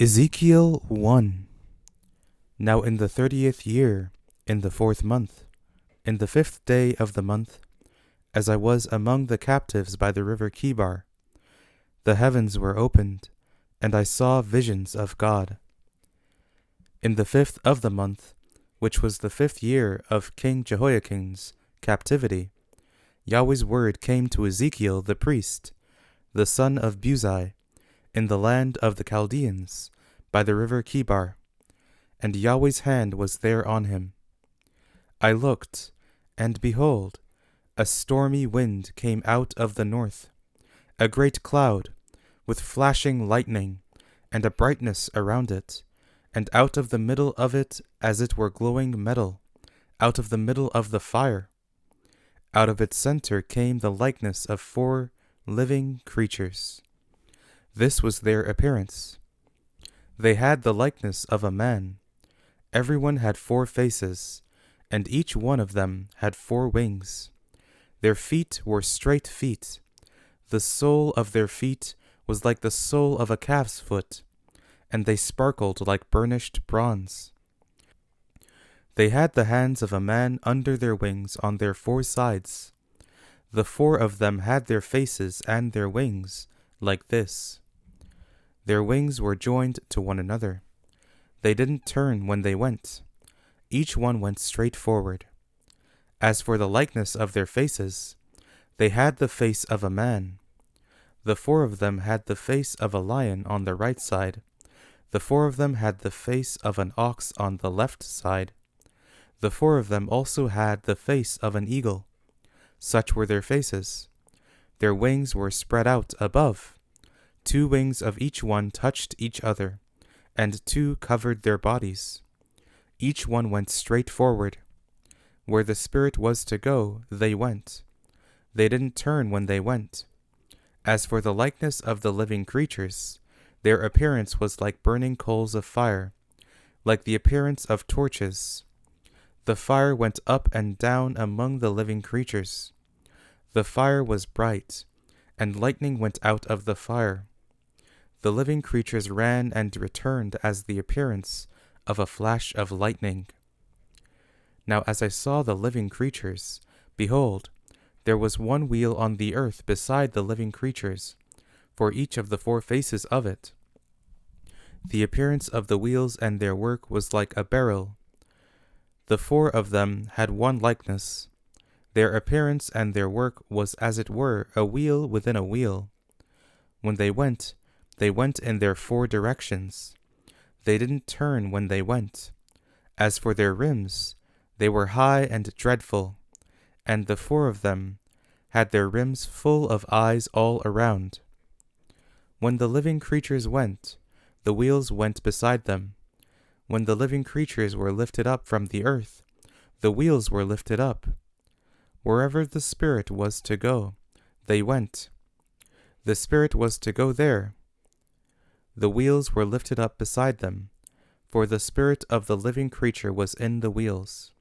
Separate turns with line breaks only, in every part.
Ezekiel 1. Now in the 30th year, in the 4th month, in the 5th day of the month, as I was among the captives by the river Chebar, the heavens were opened, and I saw visions of God. In the 5th of the month, which was the 5th year of King Jehoiakim's captivity, Yahweh's word came to Ezekiel the priest, the son of Buzi, in the land of the Chaldeans, by the river Chebar, and Yahweh's hand was there on him. I looked, and behold, a stormy wind came out of the north, a great cloud, with flashing lightning, and a brightness around it, and out of the middle of it as it were glowing metal, out of the middle of the fire. Out of its center came the likeness of 4 living creatures. This was their appearance. They had the likeness of a man. Everyone had 4 faces, and each one of them had 4 wings. Their feet were straight feet. The sole of their feet was like the sole of a calf's foot, and they sparkled like burnished bronze. They had the hands of a man under their wings on their 4 sides. The 4 of them had their faces and their wings like this. Their wings were joined to one another. They didn't turn when they went. Each one went straight forward. As for the likeness of their faces, they had the face of a man. The 4 of them had the face of a lion on the right side. The 4 of them had the face of an ox on the left side. The 4 of them also had the face of an eagle. Such were their faces. Their wings were spread out above. 2 wings of each one touched each other, and 2 covered their bodies. Each one went straight forward. Where the Spirit was to go, they went. They didn't turn when they went. As for the likeness of the living creatures, their appearance was like burning coals of fire, like the appearance of torches. The fire went up and down among the living creatures. The fire was bright, and lightning went out of the fire. The living creatures ran and returned as the appearance of a flash of lightning. Now as I saw the living creatures, behold, there was one wheel on the earth beside the living creatures, for each of the 4 faces of it. The appearance of the wheels and their work was like a barrel. The 4 of them had one likeness. Their appearance and their work was as it were a wheel within a wheel. When they went in their 4 directions. They didn't turn when they went. As for their rims, they were high and dreadful, and the 4 of them had their rims full of eyes all around. When the living creatures went, the wheels went beside them. When the living creatures were lifted up from the earth, the wheels were lifted up. Wherever the Spirit was to go, they went. The Spirit was to go there. The wheels were lifted up beside them, for the spirit of the living creature was in the wheels.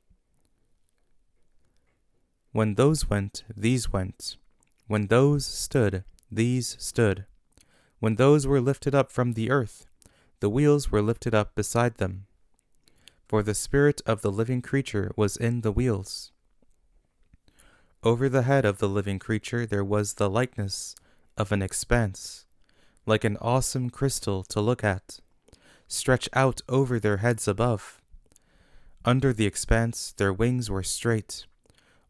When those went, these went. When those stood, these stood. When those were lifted up from the earth, the wheels were lifted up beside them. For the spirit of the living creature was in the wheels. Over the head of the living creature there was the likeness of an expanse, like an awesome crystal to look at, stretched out over their heads above. Under the expanse their wings were straight,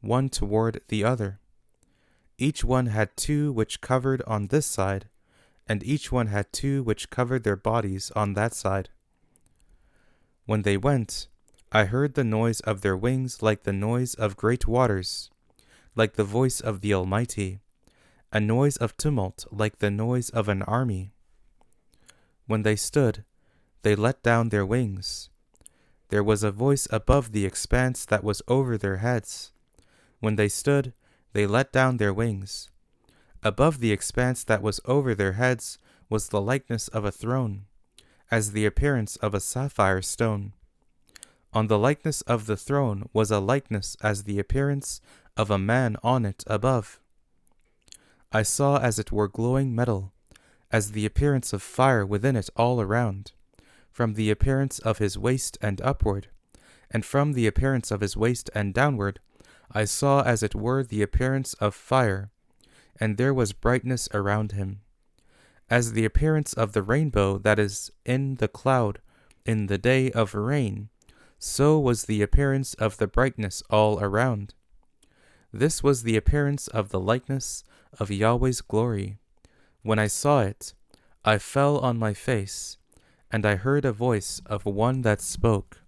one toward the other. Each one had 2 which covered on this side, and each one had 2 which covered their bodies on that side. When they went, I heard the noise of their wings like the noise of great waters, like the voice of the Almighty, a noise of tumult like the noise of an army. When they stood, they let down their wings. There was a voice above the expanse that was over their heads. When they stood, they let down their wings. Above the expanse that was over their heads was the likeness of a throne, as the appearance of a sapphire stone. On the likeness of the throne was a likeness as the appearance of a man on it above. I saw as it were glowing metal, as the appearance of fire within it all around. from the appearance of his waist and upward, and from the appearance of his waist and downward, I saw as it were the appearance of fire, and there was brightness around him. As the appearance of the rainbow that is in the cloud in the day of rain, so was the appearance of the brightness all around. This was the appearance of the likeness of Yahweh's glory. When I saw it, I fell on my face, and I heard a voice of one that spoke,